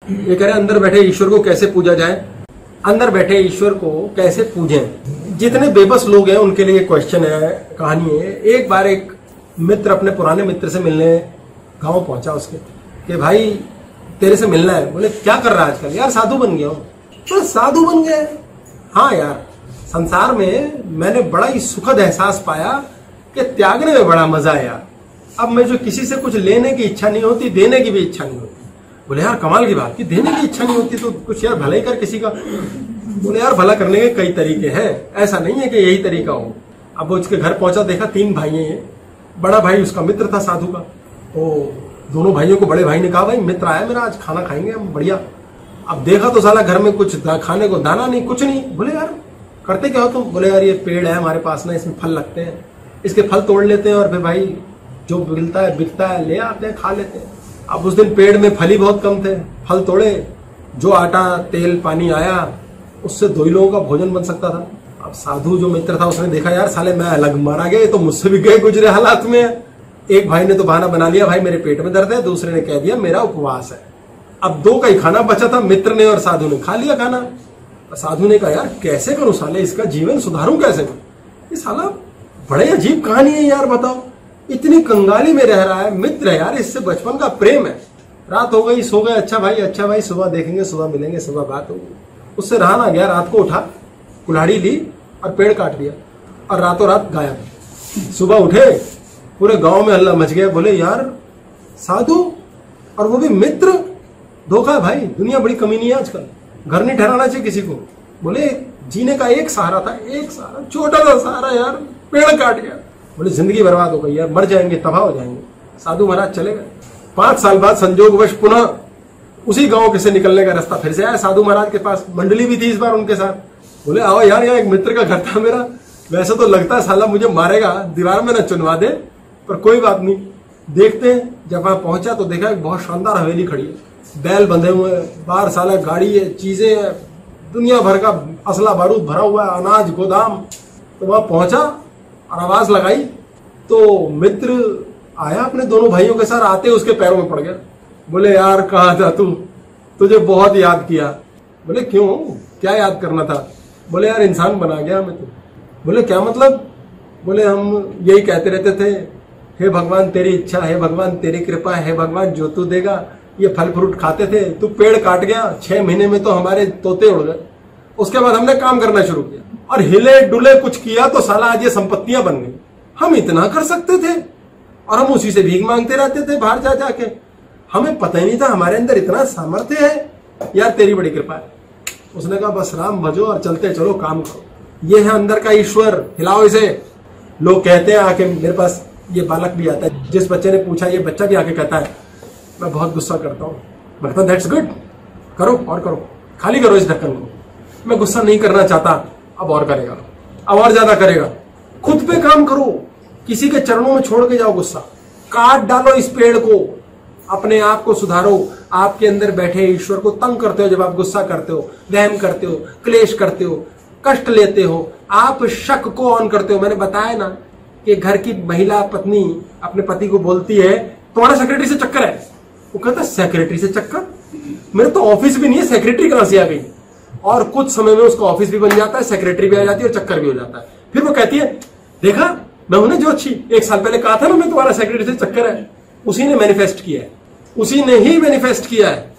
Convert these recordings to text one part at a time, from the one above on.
ये कह रहे हैं अंदर बैठे ईश्वर को कैसे पूजा जाए। अंदर बैठे ईश्वर को कैसे पूजें। जितने बेबस लोग हैं उनके लिए क्वेश्चन है, कहानी है। एक बार एक मित्र अपने पुराने मित्र से मिलने गांव पहुंचा उसके कि भाई तेरे से मिलना है। बोले क्या कर रहा है आजकल? यार साधु बन गया हूं। तो साधु बन गए? हाँ यार, संसार में मैंने बड़ा ही सुखद एहसास पाया कि त्यागने में बड़ा मजा है यार। अब मैं जो किसी से कुछ लेने की इच्छा नहीं होती, देने की भी इच्छा नहीं होती। बोले यार कमाल की बात कि देने की इच्छा नहीं होती तो कुछ यार भला ही कर किसी का। बोले यार भला करने के कई तरीके हैं, ऐसा नहीं है कि यही तरीका हो। अब वो उसके घर पहुंचा, देखा 3 भाई हैं। बड़ा भाई उसका मित्र था साधु का। तो दोनों भाइयों को बड़े भाई ने कहा भाई मित्र आया मेरा, आज खाना खाएंगे हम बढ़िया। अब देखा तो साला घर में कुछ खाने को दाना नहीं, कुछ नहीं। बोले यार करते क्या हो तुम? बोले यार ये पेड़ है हमारे पास ना, इसमें फल लगते हैं, इसके फल तोड़ लेते हैं और फिर भाई जो मिलता है बिकता है ले आते हैं, खा लेते हैं। अब उस दिन पेड़ में फल ही बहुत कम थे, फल तोड़े, जो आटा तेल पानी आया उससे 2 ही लोगों का भोजन बन सकता था। अब साधु जो मित्र था उसने देखा यार साले मैं अलग मारा गया, तो मुझसे भी गए गुजरे हालात में। एक भाई ने तो बहाना बना लिया भाई मेरे पेट में दर्द है, दूसरे ने कह दिया मेरा उपवास है। अब 2 का ही खाना बचा था, मित्र ने और साधु ने खा लिया खाना। साधु ने कहा यार कैसे करूं साले, इसका जीवन सुधारूं कैसे? ये साला बड़े अजीब कहानी है यार, बताओ इतनी कंगाली में रह रहा है, मित्र है यार, इससे बचपन का प्रेम है। रात हो गई, सो गए, अच्छा भाई सुबह देखेंगे, सुबह मिलेंगे, सुबह बात होगी। उससे रहा ना गया, रात को उठा, कुल्हाड़ी ली और पेड़ काट दिया और रातों रात गायब। सुबह उठे, पूरे गांव में हल्ला मच गया। बोले यार साधु और वो भी मित्र, धोखा है भाई, दुनिया बड़ी कमीनी है आजकल, घर नहीं ठहराना चाहिए किसी को। बोले जीने का एक सहारा था, एक सहारा, छोटा सा सहारा यार, पेड़ काट गया। बोले जिंदगी बर्बाद हो गई यार, मर जाएंगे, तबाह हो जाएंगे। साधु महाराज चले गए। 5 साल बाद संजोगवश पुनः उसी गांव के से निकलने का रास्ता फिर से आया साधु महाराज के पास। मंडली भी थी इस बार उनके साथ। बोले आओ यार, यहाँ एक मित्र का घर था मेरा, वैसे तो लगता है साला मुझे मारेगा, दीवार में न चुनवा दे, पर कोई बात नहीं, देखते हैं। जब वहां पहुंचा तो देखा एक बहुत शानदार हवेली खड़ी है, बैल बंधे हुए हैं, बाहर साला गाड़ी है, चीजें हैं, दुनिया भर का असला बारूद भरा हुआ है, अनाज गोदाम। तो वहां पहुंचा और आवाज लगाई तो मित्र आया अपने दोनों भाइयों के साथ, आते उसके पैरों में पड़ गया। बोले यार कहाँ था तू, तुझे बहुत याद किया। बोले क्यों, क्या याद करना था? बोले यार इंसान बना गया हमें तो। बोले क्या मतलब? बोले हम यही कहते रहते थे, हे भगवान तेरी इच्छा, हे भगवान तेरी कृपा, हे भगवान जो तू देगा। ये फल फ्रूट खाते थे, तू पेड़ काट गया, 6 महीने में तो हमारे तोते उड़ गए। उसके बाद हमने काम करना शुरू किया और हिले डुले कुछ किया तो साला आज ये संपत्तियां बन गई। हम इतना कर सकते थे और हम उसी से भीख मांगते रहते थे बाहर जा जाके। हमें पता ही नहीं था हमारे अंदर इतना सामर्थ्य है। यार तेरी बड़ी कृपा है। उसने कहा बस राम भजो और चलते चलो, काम करो। ये है अंदर का ईश्वर, हिलाओ इसे। लोग कहते हैं आके, मेरे पास ये बालक भी आता है, जिस बच्चे ने पूछा ये बच्चा भी आके कहता है मैं बहुत गुस्सा करता हूँ। मैं कहता दैट्स गुड, करो और करो, खाली करो इस ढक्कन को। मैं गुस्सा नहीं करना चाहता, अब और करेगा, अब और ज्यादा करेगा। खुद पे काम करो, किसी के चरणों में छोड़ के जाओ गुस्सा, काट डालो इस पेड़ को, अपने आप को सुधारो। आपके अंदर बैठे ईश्वर को तंग करते हो जब आप गुस्सा करते हो, वहम करते हो, क्लेश करते हो, कष्ट लेते हो, आप शक को ऑन करते हो। मैंने बताया ना कि घर की महिला पत्नी अपने पति को बोलती है तुम्हारा सेक्रेटरी से चक्कर है। वो कहता है सेक्रेटरी से चक्कर? मेरे तो ऑफिस भी नहीं है, सेक्रेटरी कहां से आ गई? और कुछ समय में उसका ऑफिस भी बन जाता है, सेक्रेटरी भी आ जाती है और चक्कर भी हो जाता है। फिर वो कहती है देखा मैं हूं ना जो अच्छी, 1 साल पहले कहा था ना मैं तुम्हारा सेक्रेटरी से चक्कर है। उसी ने मैनिफेस्ट किया है, उसी ने ही मैनिफेस्ट किया है।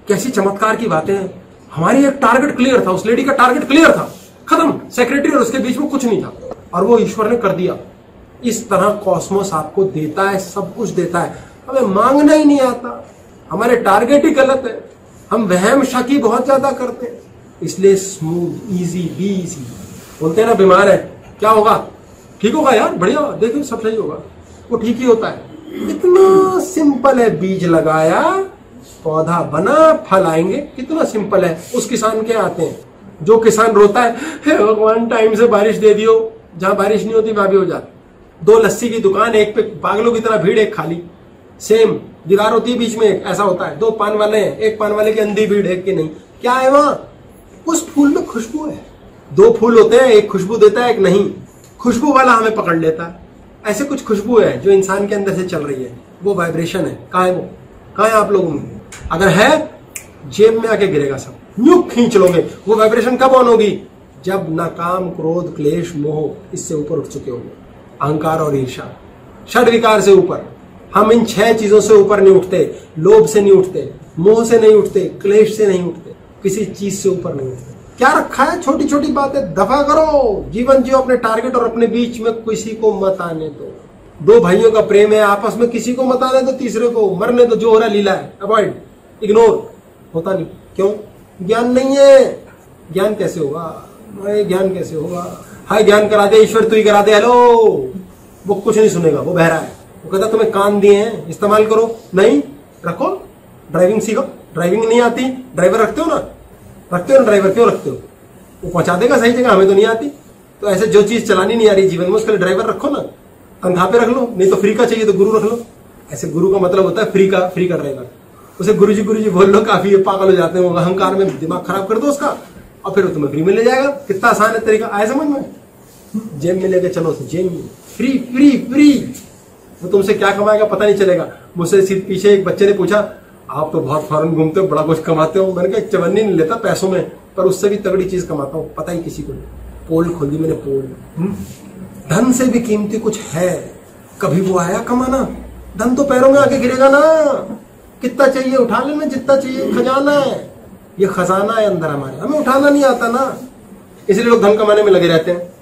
कैसी चमत्कार की बातें हैं। हमारी एक टारगेट क्लियर था, उस लेडी का टारगेट क्लियर था, खत्म। सेक्रेटरी और उसके बीच में कुछ नहीं था और वो ईश्वर ने कर दिया। इस तरह कॉस्मोस आपको देता है, सब कुछ देता है, हमें मांगना ही नहीं आता। हमारे टारगेट ही गलत है, हम वहम शकी बहुत ज्यादा करते हैं। इसलिए स्मूथ इजी बी इजी। बोलते हैं ना बीमार है क्या होगा, ठीक होगा यार, बढ़िया, देखो सब सही होगा, वो ठीक ही होता है। इतना सिंपल है, बीज लगाया पौधा बना, फल आएंगे, कितना सिंपल है। उस किसान के आते हैं जो किसान रोता है हे भगवान टाइम से बारिश दे दियो, जहां बारिश नहीं होती वहां भी हो जाती। 2 लस्सी की दुकान, एक पे पागलों की तरह भीड़, एक खाली, सेम दीवार होती है बीच में, ऐसा होता है। 2 पान वाले हैं, एक पान वाले की अंधी भीड़, एक की नहीं। क्या है वहां? उस फूल में खुशबू है। 2 फूल होते हैं, एक खुशबू देता है, एक नहीं। खुशबू वाला हमें पकड़ लेता है। ऐसे कुछ खुशबू है जो इंसान के अंदर से चल रही है, वो वाइब्रेशन है। कहाँ है वो? कहाँ है आप लोगों में? अगर है जेब में आके गिरेगा सब, न्यू खींच लोगे। वो वाइब्रेशन कब ऑन होगी? जब ना काम, क्रोध, क्लेश, मोह इससे ऊपर उठ चुके होंगे, अहंकार और ईर्षा, षड विकार से ऊपर। हम इन 6 चीजों से ऊपर नहीं उठते, लोभ से नहीं उठते, मोह से नहीं उठते, क्लेश से नहीं उठते, किसी चीज से ऊपर नहीं उठते। क्या रखा है? छोटी छोटी बातें दफा करो, जीवन जियो अपने टारगेट और अपने बीच में किसी को मत आने दो। 2 भाइयों का प्रेम है, आपस में किसी को मत आने दो, तीसरे को मरने दो। जो हो रहा है लीला है, अवॉइड, इग्नोर, होता नहीं। क्यों? ज्ञान नहीं है। ज्ञान कैसे होगा? ज्ञान कैसे होगा? हाय ज्ञान करा दे ईश्वर, तू ही करा दे, हेलो। वो कुछ नहीं सुनेगा, वो बहरा है। वो कहता तुम्हें कान दिए हैं, इस्तेमाल करो। नहीं रखो, ड्राइविंग सीखो। ड्राइविंग नहीं आती, ड्राइवर रखते हो ना? रखते हो ना ड्राइवर, क्यों रखते हो? वो पहुंचा देगा सही जगह, हमें तो नहीं आती। तो ऐसे जो चीज चलानी नहीं आ रही जीवन में, उसके लिए ड्राइवर रखो ना, तनख्वाह पे रख लो। नहीं तो फ्री का चाहिए तो गुरु रख लो। ऐसे गुरु का मतलब होता है फ्री का ड्राइवर। उसे गुरुजी बोल लो, काफी है, पागल हो जाते हैं। अहंकार में दिमाग खराब कर दो उसका, और फिर वो तुम्हें फ्री में ले जाएगा। कितना आसान है तरीका, आए समझ में? जेब में लेके चलो, जेब में फ्री फ्री फ्री। वो तुमसे क्या कमाएगा पता नहीं चलेगा। मुझसे सिर्फ पीछे एक बच्चे ने पूछा, आप तो बहुत फॉरेन घूमते हो, बड़ा कुछ कमाते हो। मैंने कहा चवन्नी नहीं लेता पैसों में, पर उससे भी तगड़ी चीज कमाता हूँ, पता ही किसी को नहीं। पोल खोली मैंने, पोल। धन से भी कीमती कुछ है, कभी वो आया कमाना। धन तो पैरों में आके गिरेगा ना। कितना चाहिए उठा लेना, जितना चाहिए, खजाना है। ये खजाना है अंदर हमारे, हमें उठाना नहीं आता ना, इसलिए लोग धन कमाने में लगे रहते हैं।